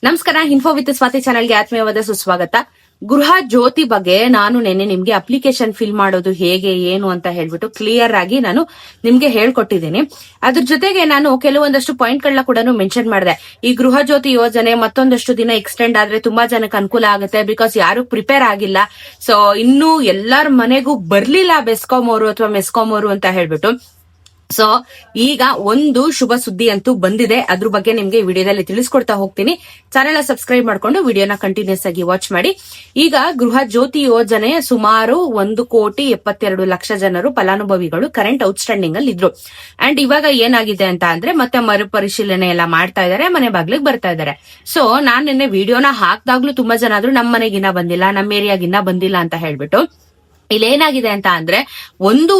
ನಮಸ್ಕಾರ. Info with Swati ಚಾನೆಲ್ಗೆ ಆತ್ಮೀಯವಾದ ಸುಸ್ವಾಗತ. ಗೃಹ ಜ್ಯೋತಿ ಬಗ್ಗೆ ನಾನು ನೆನ್ನೆ ನಿಮ್ಗೆ ಅಪ್ಲಿಕೇಶನ್ ಫಿಲ್ ಮಾಡೋದು ಹೇಗೆ ಏನು ಅಂತ ಹೇಳ್ಬಿಟ್ಟು ಕ್ಲಿಯರ್ ಆಗಿ ನಾನು ನಿಮ್ಗೆ ಹೇಳ್ಕೊಟ್ಟಿದ್ದೀನಿ. ಅದ್ರ ಜೊತೆಗೆ ನಾನು ಕೆಲವೊಂದಷ್ಟು ಪಾಯಿಂಟ್ ಗಳನ್ನ ಕೂಡ ಮೆನ್ಷನ್ ಮಾಡಿದೆ. ಈ ಗೃಹ ಜ್ಯೋತಿ ಯೋಜನೆ ಮತ್ತೊಂದಷ್ಟು ದಿನ ಎಕ್ಸ್ಟೆಂಡ್ ಆದ್ರೆ ತುಂಬಾ ಜನಕ್ಕೆ ಅನುಕೂಲ ಆಗುತ್ತೆ. ಬಿಕಾಸ್ ಯಾರು ಪ್ರಿಪೇರ್ ಆಗಿಲ್ಲ. ಸೊ ಇನ್ನು ಎಲ್ಲರ ಮನೆಗೂ ಬರ್ಲಿಲ್ಲ ಬೆಸ್ಕಾಂ ಅವರು ಅಥವಾ ಮೆಸ್ಕಾಂ ಅವರು ಅಂತ ಹೇಳ್ಬಿಟ್ಟು. ಸೊ ಈಗ ಒಂದು ಶುಭ ಸುದ್ದಿ ಅಂತೂ ಬಂದಿದೆ. ಅದ್ರ ಬಗ್ಗೆ ನಿಮ್ಗೆ ವಿಡಿಯೋದಲ್ಲಿ ತಿಳಿಸ್ಕೊಡ್ತಾ ಹೋಗ್ತೀನಿ. ಚಾನೆಲ್ ಸಬ್ಸ್ಕ್ರೈಬ್ ಮಾಡ್ಕೊಂಡು ವಿಡಿಯೋನ ಕಂಟಿನ್ಯೂಸ್ ಆಗಿ ವಾಚ್ ಮಾಡಿ. ಈಗ ಗೃಹ ಜ್ಯೋತಿ ಯೋಜನೆ ಸುಮಾರು 1,72,00,000 ಜನರು ಫಲಾನುಭವಿಗಳು ಕರೆಂಟ್ ಔಟ್ಸ್ಟ್ಯಾಂಡಿಂಗ್ ಅಲ್ಲಿ ಇದ್ರು. ಅಂಡ್ ಇವಾಗ ಏನಾಗಿದೆ ಅಂತ ಅಂದ್ರೆ ಮತ್ತೆ ಮರುಪರಿಶೀಲನೆ ಎಲ್ಲ ಮಾಡ್ತಾ ಇದಾರೆ, ಮನೆ ಬಾಗ್ಲಿಗೆ ಬರ್ತಾ ಇದಾರೆ. ಸೊ ನಾನ್ ನಿನ್ನೆ ವಿಡಿಯೋನ ಹಾಕ್ದಾಗ್ಲೂ ತುಂಬಾ ಜನ ಆದ್ರೂ ನಮ್ಮ ಮನೆಗಿನ್ನ ಬಂದಿಲ್ಲ, ನಮ್ಮ ಏರಿಯಾಗಿನ್ನ ಬಂದಿಲ್ಲ ಅಂತ ಹೇಳ್ಬಿಟ್ಟು. ಇಲ್ಲೇನಾಗಿದೆ ಅಂತ ಅಂದ್ರೆ ಒಂದು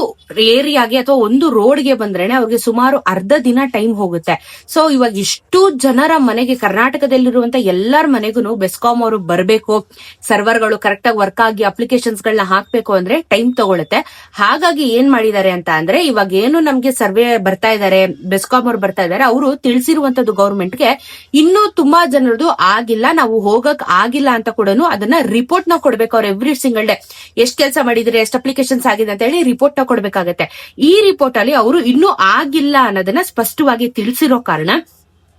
ಏರಿಯಾಗೆ ಅಥವಾ ಒಂದು ರೋಡ್ಗೆ ಬಂದ್ರೇನೆ ಅವ್ರಿಗೆ ಸುಮಾರು ಅರ್ಧ ದಿನ ಟೈಮ್ ಹೋಗುತ್ತೆ. ಸೊ ಇವಾಗ ಇಷ್ಟು ಜನರ ಮನೆಗೆ ಕರ್ನಾಟಕದಲ್ಲಿರುವಂತ ಎಲ್ಲರ ಮನೆಗೂ ಬೆಸ್ಕಾಂ ಅವರು ಬರ್ಬೇಕು, ಸರ್ವರ್ಗಳು ಕರೆಕ್ಟ್ ಆಗಿ ವರ್ಕ್ ಆಗಿ ಅಪ್ಲಿಕೇಶನ್ಸ್ ಗಳನ್ನ ಹಾಕ್ಬೇಕು ಅಂದ್ರೆ ಟೈಮ್ ತಗೊಳುತ್ತೆ. ಹಾಗಾಗಿ ಏನ್ ಮಾಡಿದ್ದಾರೆ ಅಂತ ಅಂದ್ರೆ ಇವಾಗ ಏನು ನಮ್ಗೆ ಸರ್ವೆ ಬರ್ತಾ ಇದಾರೆ, ಬೆಸ್ಕಾಂ ಅವ್ರು ಬರ್ತಾ ಇದಾರೆ, ಅವರು ತಿಳಿಸಿರುವಂತದ್ದು ಗವರ್ಮೆಂಟ್ಗೆ ಇನ್ನೂ ತುಂಬಾ ಜನರದು ಆಗಿಲ್ಲ, ನಾವು ಹೋಗಕ್ ಆಗಿಲ್ಲ ಅಂತ ಕೂಡ ಅದನ್ನ ರಿಪೋರ್ಟ್ ನ ಕೊಡ್ಬೇಕು. ಅವ್ರು ಎವ್ರಿ ಸಿಂಗಲ್ ಡೇ ಎಷ್ಟ್ ಕೆಲಸ ಮಾಡಿದ್ರೆ ಎಷ್ಟು ಅಪ್ಲಿಕೇಶನ್ಸ್ ಆಗಿದೆ ಅಂತ ಹೇಳಿ ರಿಪೋರ್ಟ್ ನ ಕೊಡ್ಬೇಕಾಗತ್ತೆ. ಈ ರಿಪೋರ್ಟ್ ಅಲ್ಲಿ ಅವರು ಇನ್ನೂ ಆಗಿಲ್ಲ ಅನ್ನೋದನ್ನ ಸ್ಪಷ್ಟವಾಗಿ ತಿಳಿಸಿರೋ ಕಾರಣ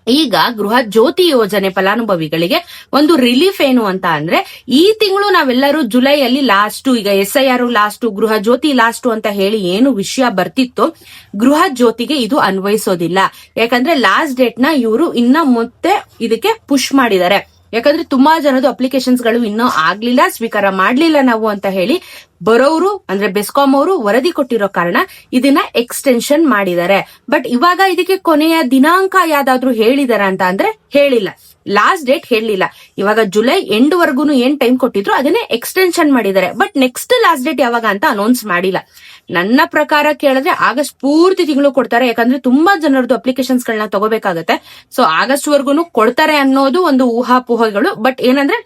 ಈಗ ಗೃಹ ಜ್ಯೋತಿ ಯೋಜನೆ ಫಲಾನುಭವಿಗಳಿಗೆ ಒಂದು ರಿಲೀಫ್ ಏನು ಅಂತ ಅಂದ್ರೆ, ಈ ತಿಂಗಳು ನಾವೆಲ್ಲರೂ ಜುಲೈಯಲ್ಲಿ ಲಾಸ್ಟ್, ಈಗ SIR ಲಾಸ್ಟ್, ಗೃಹ ಜ್ಯೋತಿ ಲಾಸ್ಟ್ ಅಂತ ಹೇಳಿ ಏನು ವಿಷಯ ಬರ್ತಿತ್ತು, ಗೃಹ ಜ್ಯೋತಿಗೆ ಇದು ಅನ್ವಯಿಸೋದಿಲ್ಲ. ಯಾಕಂದ್ರೆ ಲಾಸ್ಟ್ ಡೇಟ್ ನ ಇವರು ಇನ್ನ ಮತ್ತೆ ಇದಕ್ಕೆ ಪುಷ್ ಮಾಡಿದ್ದಾರೆ. ಯಾಕಂದ್ರೆ ತುಂಬಾ ಜನದು ಅಪ್ಲಿಕೇಶನ್ಸ್ ಗಳು ಇನ್ನೂ ಆಗ್ಲಿಲ್ಲ, ಸ್ವೀಕಾರ ಮಾಡ್ಲಿಲ್ಲ ನಾವು ಅಂತ ಹೇಳಿ ಬರೋರು ಅಂದ್ರೆ ಬೆಸ್ಕಾಂ ಅವರು ವರದಿ ಕೊಟ್ಟಿರೋ ಕಾರಣ ಇದನ್ನ ಎಕ್ಸ್ಟೆನ್ಷನ್ ಮಾಡಿದ್ದಾರೆ. ಬಟ್ ಇವಾಗ ಇದಕ್ಕೆ ಕೊನೆಯ ದಿನಾಂಕ ಯಾವ್ದಾದ್ರು ಹೇಳಿದಾರ ಅಂತ ಅಂದ್ರೆ ಹೇಳಿಲ್ಲ, ಲಾಸ್ಟ್ ಡೇಟ್ ಹೇಳಲಿಲ್ಲ. ಇವಾಗ ಜುಲೈ ಎಂಡ್ ವರ್ಗು ಏನ್ ಟೈಮ್ ಕೊಟ್ಟಿದ್ರು ಅದನ್ನೇ ಎಕ್ಸ್ಟೆನ್ಷನ್ ಮಾಡಿದ್ದಾರೆ. ಬಟ್ ನೆಕ್ಸ್ಟ್ ಲಾಸ್ಟ್ ಡೇಟ್ ಯಾವಾಗ ಅಂತ ಅನೌನ್ಸ್ ಮಾಡಿಲ್ಲ. ನನ್ನ ಪ್ರಕಾರ ಕೇಳಿದ್ರೆ ಆಗಸ್ಟ್ ಪೂರ್ತಿ ತಿಂಗಳು ಕೊಡ್ತಾರೆ. ಯಾಕಂದ್ರೆ ತುಂಬಾ ಜನರದ್ದು ಅಪ್ಲಿಕೇಶನ್ಸ್ ಗಳನ್ನ ತಗೋಬೇಕಾಗತ್ತೆ. ಸೊ ಆಗಸ್ಟ್ ವರ್ಗುನು ಕೊಡ್ತಾರೆ ಅನ್ನೋದು ಒಂದು ಊಹಾಪೋಹಗಳು. ಬಟ್ ಏನಂದ್ರೆ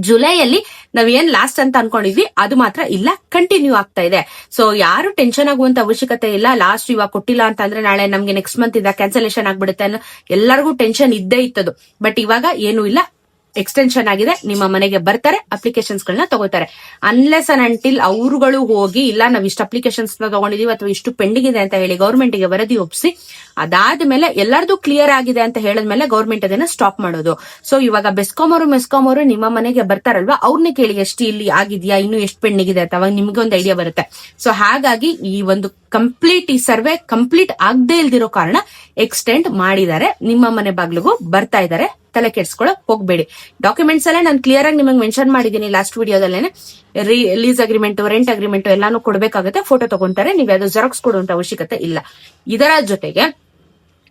ಜುಲೈಯಲ್ಲಿ ನಾವೇನ್ ಲಾಸ್ಟ್ ಅಂತ ಅನ್ಕೊಂಡಿದ್ವಿ ಅದು ಮಾತ್ರ ಇಲ್ಲ, ಕಂಟಿನ್ಯೂ ಆಗ್ತಾ ಇದೆ. ಸೊ ಯಾರು ಟೆನ್ಷನ್ ಆಗುವಂತ ಅವಶ್ಯಕತೆ ಇಲ್ಲ. ಲಾಸ್ಟ್ ಇವಾಗ ಕೊಟ್ಟಿಲ್ಲ ಅಂತ ಅಂದ್ರೆ ನಾಳೆ ನಮ್ಗೆ ನೆಕ್ಸ್ಟ್ ಮಂತ್ ಇಂದ ಕ್ಯಾನ್ಸಲೇಷನ್ ಆಗ್ಬಿಡುತ್ತೆ ಅನ್ನೋ ಎಲ್ಲರಿಗೂ ಟೆನ್ಷನ್ ಇದ್ದೇ ಇತ್ತದು. ಬಟ್ ಇವಾಗ ಏನು ಇಲ್ಲ, ಎಕ್ಸ್ಟೆನ್ಷನ್ ಆಗಿದೆ. ನಿಮ್ಮ ಮನೆಗೆ ಬರ್ತಾರೆ, ಅಪ್ಲಿಕೇಶನ್ಸ್ ಗಳನ್ನ ತಗೋತಾರೆ. ಅನ್ಲೆಸ್ ಅಂಡ್ ಅಂಟಿಲ್ ಅವರುಗಳು ಹೋಗಿ ಇಲ್ಲ ನಾವ್ ಇಷ್ಟು ಅಪ್ಲಿಕೇಶನ್ಸ್ ತಗೊಂಡಿದೀವಿ ಅಥವಾ ಇಷ್ಟು ಪೆಂಡಿಂಗ್ ಇದೆ ಅಂತ ಹೇಳಿ ಗವರ್ಮೆಂಟ್ ಗೆ ವರದಿ ಒಪ್ಪಿಸಿ ಅದಾದ್ಮೇಲೆ ಎಲ್ಲರದು ಕ್ಲಿಯರ್ ಆಗಿದೆ ಅಂತ ಹೇಳಿದ್ಮೇಲೆ ಗವರ್ಮೆಂಟ್ ಅದನ್ನ ಸ್ಟಾಪ್ ಮಾಡೋದು. ಸೊ ಇವಾಗ ಬೆಸ್ಕಾಂ ಅವರು ಮೆಸ್ಕಾಂ ಅವರು ನಿಮ್ಮ ಮನೆಗೆ ಬರ್ತಾರಲ್ವಾ, ಅವ್ರನ್ನೇ ಕೇಳಿ ಎಷ್ಟು ಇಲ್ಲಿ ಆಗಿದ್ಯಾ, ಇನ್ನು ಎಷ್ಟು ಪೆಂಡಿಂಗ್ ಇದೆ ಅಂತ, ಅವಾಗ ನಿಮ್ಗೆ ಒಂದು ಐಡಿಯಾ ಬರುತ್ತೆ. ಸೊ ಹಾಗಾಗಿ ಈ ಒಂದು ಕಂಪ್ಲೀಟ್ ಈ ಸರ್ವೆ ಕಂಪ್ಲೀಟ್ ಆಗದೆ ಇಲ್ದಿರೋ ಕಾರಣ ಎಕ್ಸ್ಟೆಂಡ್ ಮಾಡಿದ್ದಾರೆ. ನಿಮ್ಮ ಮನೆ ಬಾಗ್ಲಿಗೂ ಬರ್ತಾ ಇದ್ದಾರೆ, ತಲೆ ಕೆಡ್ಸ್ಕೊಳಕ್ ಹೋಗ್ಬೇಡಿ. ಡಾಕ್ಯುಮೆಂಟ್ಸ್ ಎಲ್ಲ ನಾನು ಕ್ಲಿಯರ್ ಆಗಿ ನಿಮಗೆ ಮೆನ್ಷನ್ ಮಾಡಿದೀನಿ ಲಾಸ್ಟ್ ವಿಡಿಯೋದಲ್ಲೇನೆ. ಲೀಸ್ ಅಗ್ರಿಮೆಂಟ್, ರೆಂಟ್ ಅಗ್ರಿಮೆಂಟ್ ಎಲ್ಲಾನು ಕೊಡ್ಬೇಕಾಗುತ್ತೆ. ಫೋಟೋ ತಗೊಂತಾರೆ, ನೀವು ಯಾವ್ದು ಜೆರಾಕ್ಸ್ ಕೊಡುವಂತ ಅವಶ್ಯಕತೆ ಇಲ್ಲ. ಇದರ ಜೊತೆಗೆ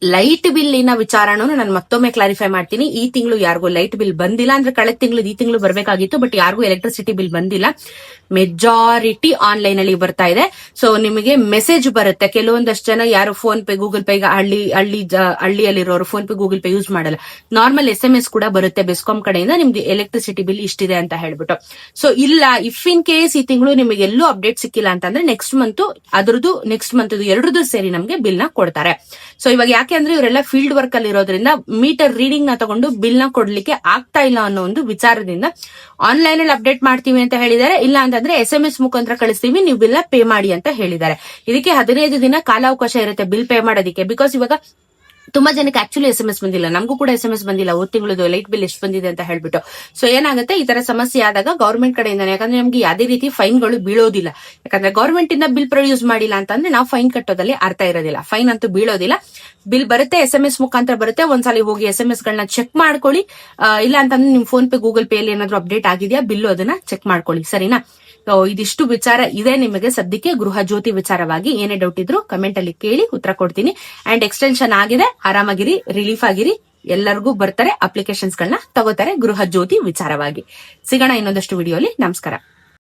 ಲೈಟ್ ಬಿಲ್ಲಿನ ವಿಚಾರನೂ ನಾನು ಮತ್ತೊಮ್ಮೆ ಕ್ಲಾರಿಫೈ ಮಾಡ್ತೀನಿ. ಈ ತಿಂಗಳು ಯಾರಿಗೂ ಲೈಟ್ ಬಿಲ್ ಬಂದಿಲ್ಲ, ಅಂದ್ರೆ ಕಳೆದ ತಿಂಗಳು ಈ ತಿಂಗಳು ಬರ್ಬೇಕಾಗಿತ್ತು, ಬಟ್ ಯಾರಿಗೂ ಎಲೆಕ್ಟ್ರಿಸಿಟಿ ಬಿಲ್ ಬಂದಿಲ್ಲ. ಮೆಜಾರಿಟಿ ಆನ್ಲೈನ್ ಅಲ್ಲಿ ಬರ್ತಾ ಇದೆ. ಸೊ ನಿಮಗೆ ಮೆಸೇಜ್ ಬರುತ್ತೆ. ಕೆಲವೊಂದಷ್ಟು ಜನ ಯಾರು ಫೋನ್ ಪೇ, ಗೂಗಲ್ ಪೇ, ಹಳ್ಳಿಯಲ್ಲಿರೋರು PhonePe, Google Pay use ಮಾಡಲ್ಲ, ನಾರ್ಮಲ್ SMS ಕೂಡ ಬರುತ್ತೆ ಬೆಸ್ಕಾಂ ಕಡೆಯಿಂದ, ನಿಮ್ದು ಎಲೆಕ್ಟ್ರಿಸಿಟಿ ಬಿಲ್ ಇಷ್ಟಿದೆ ಅಂತ ಹೇಳ್ಬಿಟ್ಟು. ಸೊ ಇಲ್ಲ, ಇಫ್ ಇನ್ ಕೇಸ್ ಈ ತಿಂಗಳು ನಿಮಗೆ ಎಲ್ಲೂ ಅಪ್ಡೇಟ್ ಸಿಕ್ಕಿಲ್ಲ ಅಂತಂದ್ರೆ ನೆಕ್ಸ್ಟ್ ಮಂತ್ ಅದ್ರದ್ದು ನೆಕ್ಸ್ಟ್ ಮಂತ್ ಎರಡದು ಸೇರಿ ನಮ್ಗೆ ಬಿಲ್ ನ ಕೊಡ್ತಾರೆ. ಸೊ ಇವಾಗ ಯಾಕೆ ಅಂದ್ರೆ ಇವರೆಲ್ಲ ಫೀಲ್ಡ್ ವರ್ಕ್ ಅಲ್ಲಿ ಇರೋದ್ರಿಂದ ಮೀಟರ್ ರೀಡಿಂಗ್ ನ ತಗೊಂಡು ಬಿಲ್ ನ ಕೊಡ್ಲಿಕ್ಕೆ ಆಗ್ತಾ ಇಲ್ಲ ಅನ್ನೋ ಒಂದು ವಿಚಾರದಿಂದ ಆನ್ಲೈನ್ ಅಲ್ಲಿ ಅಪ್ಡೇಟ್ ಮಾಡ್ತೀವಿ ಅಂತ ಹೇಳಿದ್ದಾರೆ. ಇಲ್ಲ ಅಂತಂದ್ರೆ SMS ಮುಖಾಂತರ ಕಳಿಸ್ತೀವಿ, ನೀವು ಬಿಲ್ ನ ಪೇ ಮಾಡಿ ಅಂತ ಹೇಳಿದ್ದಾರೆ. ಇದಕ್ಕೆ 15 ದಿನ ಕಾಲಾವಕಾಶ ಇರುತ್ತೆ ಬಿಲ್ ಪೇ ಮಾಡೋದಕ್ಕೆ. ಬಿಕಾಸ್ ಇವಾಗ ತುಂಬಾ ಜನಕ್ಕೆ ಆಕ್ಚುಲಿ SMS ಬಂದಿಲ್ಲ, ನಮಗೂ ಕೂಡ SMS ಬಂದಿಲ್ಲ ಹೋದ ತಿಂಗಳದು ಲೈಟ್ ಬಿಲ್ ಎಷ್ಟು ಬಂದಿದೆ ಅಂತ ಹೇಳ್ಬಿಟ್ಟು. ಸೊ ಏನಾಗುತ್ತೆ, ಈ ತರ ಸಮಸ್ಯೆ ಆದಾಗ ಗವರ್ಮೆಂಟ್ ಕಡೆಯಿಂದ, ಯಾಕಂದ್ರೆ ನಮ್ಗೆ ಯಾವುದೇ ರೀತಿ ಫೈನ್ಗಳು ಬೀಳೋದಿಲ್ಲ. ಯಾಕಂದ್ರೆ ಗವರ್ಮೆಂಟ್ ಇಂದ ಬಿಲ್ ಪ್ರೊಡ್ಯೂಸ್ ಮಾಡಿಲ್ಲ ಅಂತಂದ್ರೆ ನಾವು ಫೈನ್ ಕಟ್ಟೋದಲ್ಲಿ ಅರ್ಥ ಇರೋದಿಲ್ಲ. ಫೈನ್ ಅಂತೂ ಬೀಳೋದಿಲ್ಲ, ಬಿಲ್ ಬರುತ್ತೆ, SMS ಮುಖಾಂತರ ಬರುತ್ತೆ. ಒಂದ್ಸಲಿ ಹೋಗಿ SMS ಗಳನ್ನ ಚೆಕ್ ಮಾಡ್ಕೊಳ್ಳಿ. ಇಲ್ಲ ಅಂತಂದ್ರೆ ನಿಮ್ ಫೋನ್ ಪೇ, ಗೂಗಲ್ ಪೇ ಅಲ್ಲಿ ಏನಾದ್ರು ಅಪ್ಡೇಟ್ ಆಗಿದೆಯಾ ಬಿಲ್ಲು, ಅದನ್ನ ಚೆಕ್ ಮಾಡ್ಕೊಳ್ಳಿ. ಸರಿನಾ? ಇದಿಷ್ಟು ವಿಚಾರ ಇದೆ ನಿಮಗೆ ಸದ್ಯಕ್ಕೆ ಗೃಹ ಜ್ಯೋತಿ ವಿಚಾರವಾಗಿ. ಏನೇ ಡೌಟ್ ಇದ್ರು ಕಮೆಂಟ್ ಅಲ್ಲಿ ಕೇಳಿ, ಉತ್ತರ ಕೊಡ್ತೀನಿ. ಅಂಡ್ ಎಕ್ಸ್ಟೆನ್ಷನ್ ಆಗಿದೆ, ಆರಾಮಾಗಿರಿ, ರಿಲೀಫ್ ಆಗಿರಿ. ಎಲ್ಲರಿಗೂ ಬರ್ತಾರೆ, ಅಪ್ಲಿಕೇಶನ್ಸ್ ಗಳನ್ನ ತಗೋತಾರೆ ಗೃಹ ಜ್ಯೋತಿ ವಿಚಾರವಾಗಿ. ಸಿಗೋಣ ಇನ್ನೊಂದಷ್ಟು ವಿಡಿಯೋಲಿ. ನಮಸ್ಕಾರ.